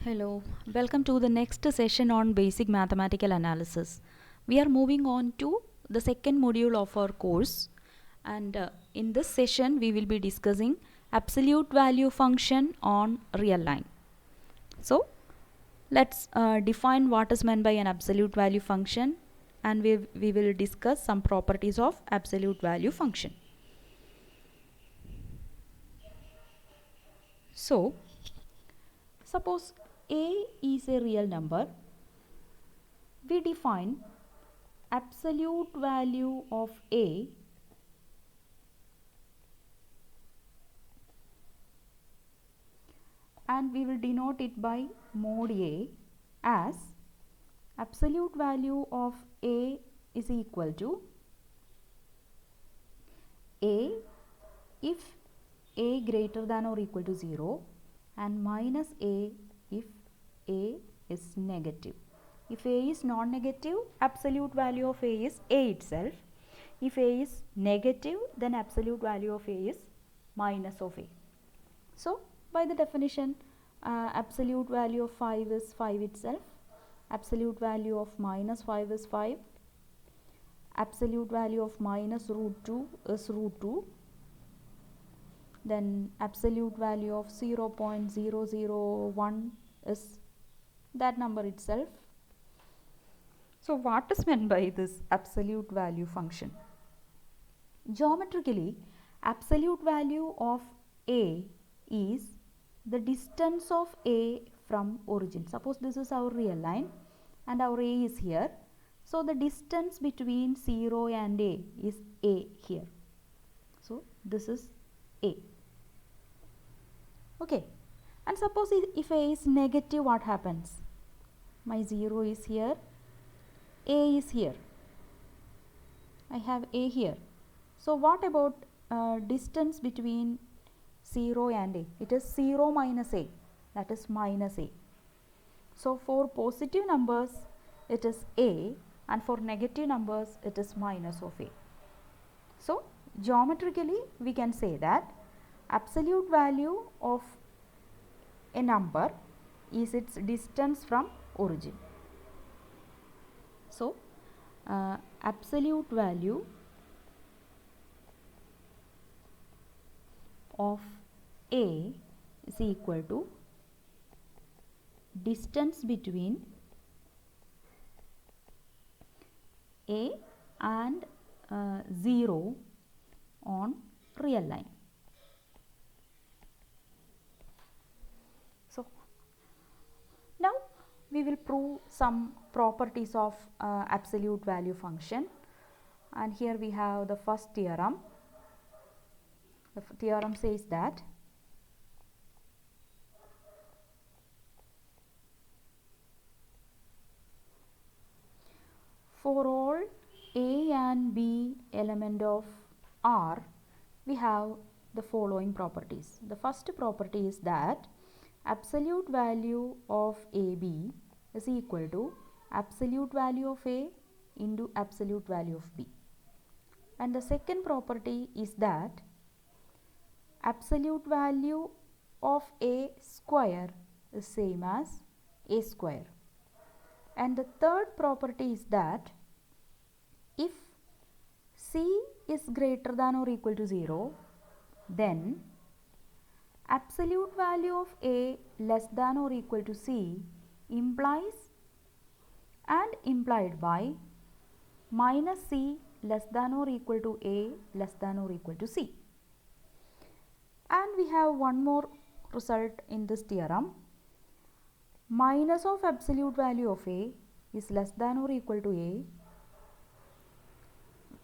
Hello, welcome to the next session on basic mathematical analysis. We are moving on to the second module of our course, and in this session we will be discussing absolute value function on real line. So let's define what is meant by an absolute value function, and we will discuss some properties of absolute value function. So suppose a is a real number. We define absolute value of a and we will denote it by mod a as absolute value of a is equal to a if a greater than or equal to 0 and minus a if a is negative. If a is non-negative, absolute value of a is a itself. If a is negative, then absolute value of a is minus of a. So by the definition, absolute value of 5 is 5 itself, absolute value of minus 5 is 5, absolute value of minus root 2 is root 2, then absolute value of 0.001 is that number itself. So what is meant by this absolute value function? Geometrically, absolute value of a is the distance of a from origin. Suppose this is our real line and our a is here. So the distance between 0 and a is a here. So this is a. Okay. And suppose if a is negative, what happens? My 0 is here, a is here. I have a here. So what about distance between 0 and a? It is 0 minus a, that is minus a. So for positive numbers it is a and for negative numbers it is minus of a. So geometrically we can say that absolute value of a number is its distance from origin. So absolute value of a is equal to distance between a and 0 on real line. So now we will prove some properties of absolute value function, and here we have the first theorem. The theorem says that for all a and b element of R, we have the following properties. The first property is that absolute value of AB is equal to absolute value of A into absolute value of B. And the second property is that absolute value of A square is same as A square. And the third property is that if C is greater than or equal to 0, then absolute value of A less than or equal to C implies and implied by minus C less than or equal to A less than or equal to C. And we have one more result in this theorem. Minus of absolute value of A is less than or equal to A,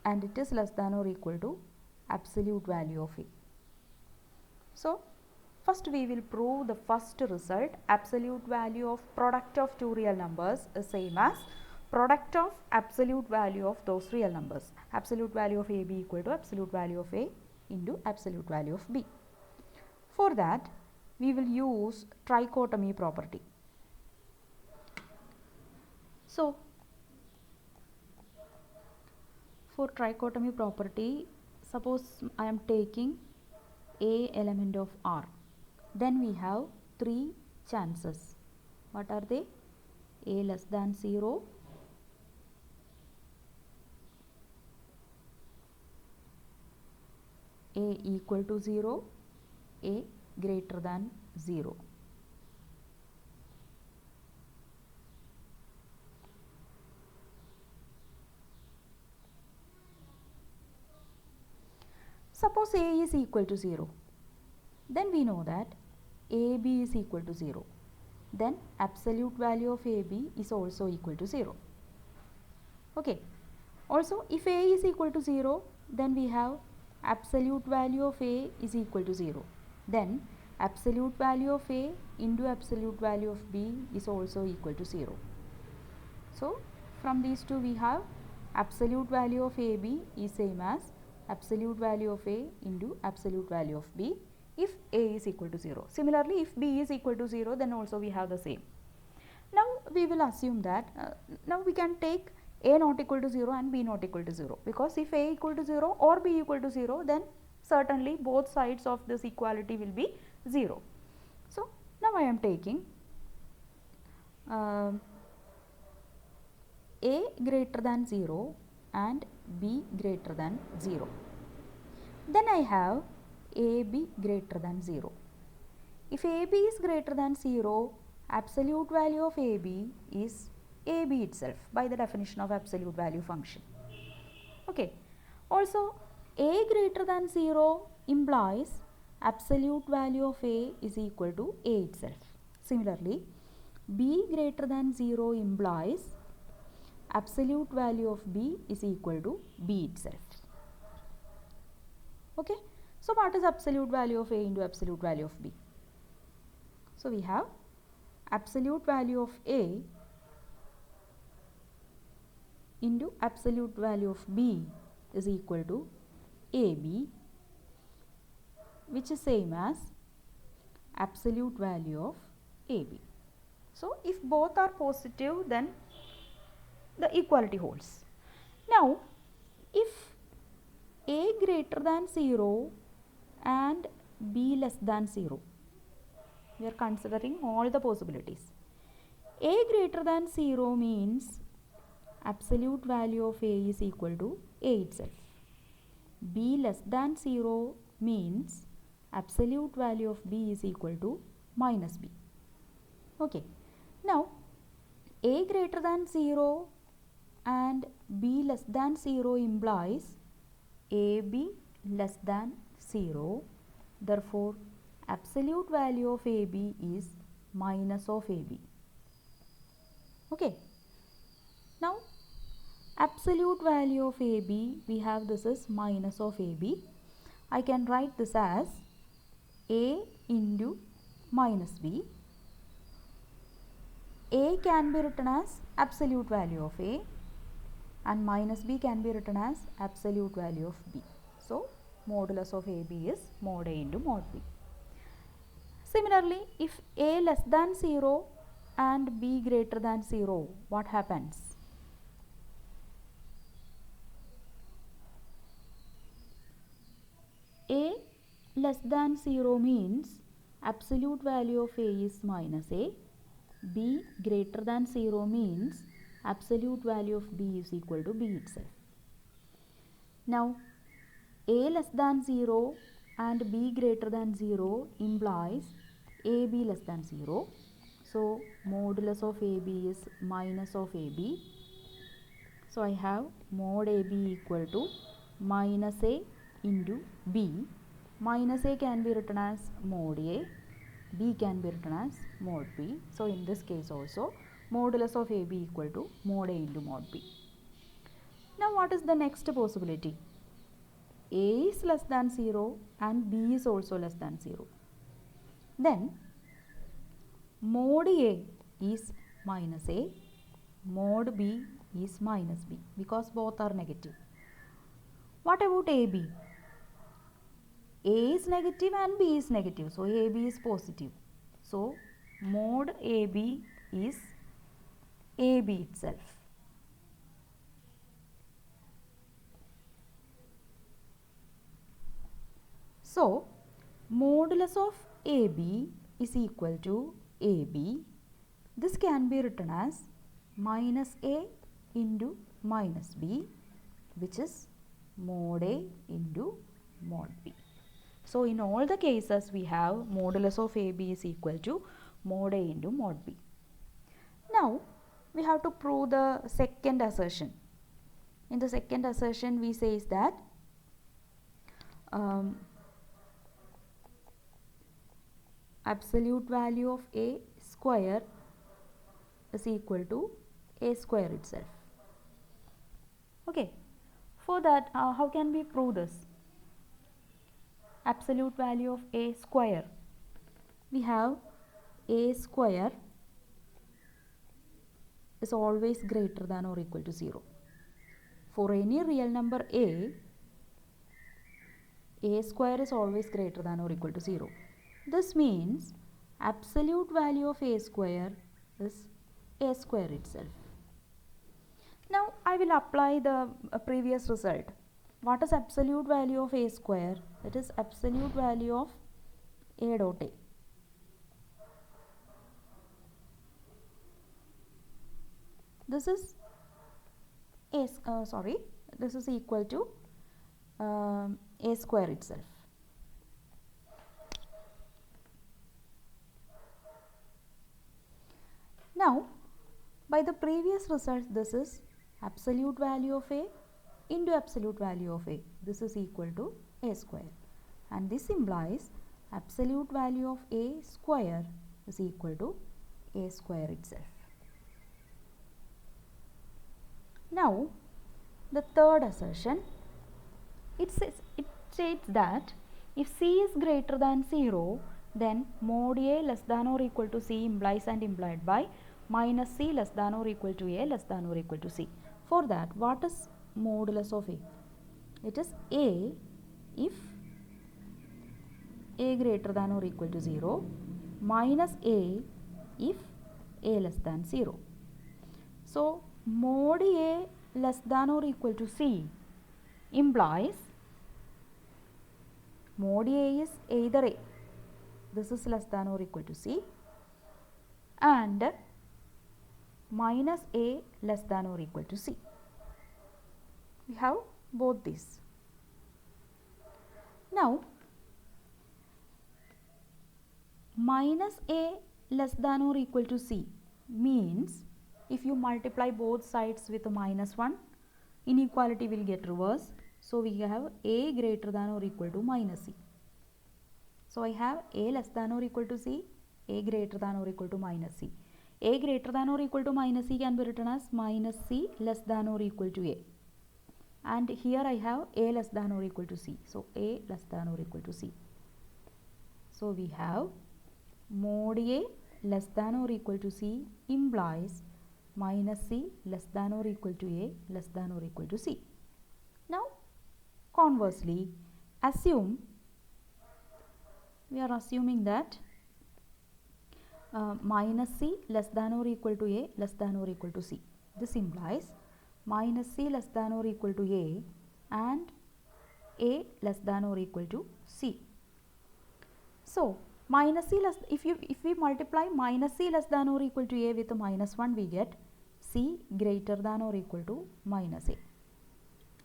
and it is less than or equal to absolute value of A. So first we will prove the first result. Absolute value of product of two real numbers is same as product of absolute value of those real numbers. Absolute value of AB equal to absolute value of A into absolute value of B. For that we will use trichotomy property. So for trichotomy property, suppose I am taking a element of R, then we have three chances. What are they? A less than 0, A equal to 0, A greater than 0. Suppose A is equal to 0, then we know that AB is equal to 0. Then absolute value of AB is also equal to 0. Okay. Also, if A is equal to 0, then we have absolute value of A is equal to 0. Then absolute value of A into absolute value of B is also equal to 0. So, from these two we have absolute value of AB is same as absolute value of A into absolute value of B if A is equal to 0. Similarly, if B is equal to 0, then also we have the same. Now, we will assume that now we can take A not equal to 0 and B not equal to 0, because if A equal to 0 or B equal to 0, then certainly both sides of this equality will be 0. So, now I am taking A greater than 0 and B greater than 0. Then I have AB greater than 0. If AB is greater than 0, absolute value of AB is AB itself by the definition of absolute value function. Okay. Also, A greater than 0 implies absolute value of A is equal to A itself. Similarly, B greater than 0 implies absolute value of B is equal to B itself. Okay. So, what is absolute value of A into absolute value of B? So, we have absolute value of A into absolute value of B is equal to AB, which is same as absolute value of AB. So, if both are positive, then the equality holds. Now, if A greater than 0 and B less than 0, we are considering all the possibilities. A greater than 0 means absolute value of A is equal to A itself. B less than 0 means absolute value of B is equal to minus B. Okay. Now, A greater than 0 and B less than 0 implies AB less than 0. Therefore, absolute value of AB is minus of AB. Okay. Now, absolute value of AB, we have this is minus of AB. I can write this as A into minus B. A can be written as absolute value of A and minus B can be written as absolute value of B. So, modulus of AB is mod A into mod B. Similarly, if A less than 0 and B greater than 0, what happens? A less than 0 means absolute value of A is minus A. B greater than 0 means absolute value of B is equal to B itself. Now, A less than 0 and B greater than 0 implies AB less than 0. So, modulus of AB is minus of AB. So, I have mod AB equal to minus A into B. Minus A can be written as mod A. B can be written as mod B. So, in this case also modulus of AB equal to mod A into mod B. Now, what is the next possibility? A is less than 0 and B is also less than 0. Then mod A is minus A, mod B is minus B because both are negative. What about AB? A is negative and B is negative. So, AB is positive. So, mod AB is AB itself. So, modulus of AB is equal to AB This can be written as minus a into minus b, which is mod a into mod b. So in all the cases we have modulus of AB is equal to mod A into mod B. Now we have to prove the second assertion. In the second assertion we say is that absolute value of A square is equal to A square itself. Okay, for that how can we prove this? Absolute value of A square, we have A square is always greater than or equal to 0. For any real number A square is always greater than or equal to 0. This means absolute value of A square is A square itself. Now I will apply the previous result. What is absolute value of A square? It is absolute value of A dot A. This is this is equal to A square itself. Now by the previous result, this is absolute value of A into absolute value of A. This is equal to A square, and this implies absolute value of A square is equal to A square itself. Now the third assertion, it states that if C is greater than 0, then mod A less than or equal to C implies and implied by minus C less than or equal to A less than or equal to C. For that, what is modulus of A? It is A if A greater than or equal to 0 minus A if A less than 0. So mod A less than or equal to C implies mod A is either A, this is less than or equal to C, and minus A less than or equal to C. We have both these. Now minus A less than or equal to C means if you multiply both sides with a minus 1, inequality will get reversed. So we have A greater than or equal to minus C. So I have A less than or equal to C, A greater than or equal to minus C. A greater than or equal to minus C can be written as minus C less than or equal to A. And here I have A less than or equal to C. So A less than or equal to C. So we have mod A less than or equal to C implies minus C less than or equal to A less than or equal to C. Now conversely, we are assuming that minus C less than or equal to A less than or equal to C. This implies minus C less than or equal to A and A less than or equal to C. So minus C less, if we multiply minus C less than or equal to A with a minus 1, we get C greater than or equal to minus A,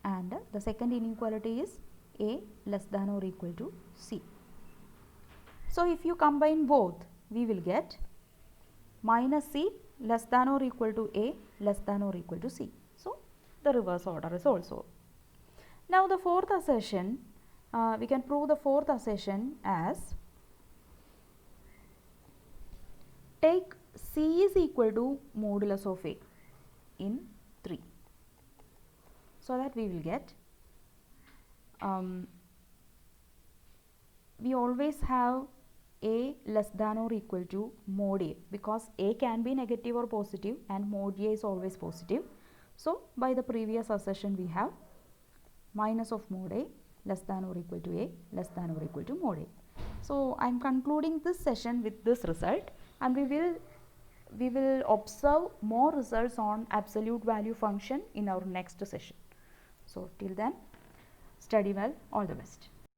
and the second inequality is A less than or equal to C. So if you combine both, we will get minus C less than or equal to A less than or equal to C. So the reverse order is also. Now the fourth assertion, we can prove the fourth assertion as take C is equal to modulus of A in 3. So that we will get, we always have A less than or equal to mod A, because A can be negative or positive and mod A is always positive. So by the previous assertion we have minus of mod A less than or equal to A less than or equal to mod A. So I am concluding this session with this result, and we will observe more results on absolute value function in our next session. So till then, study well, all the best.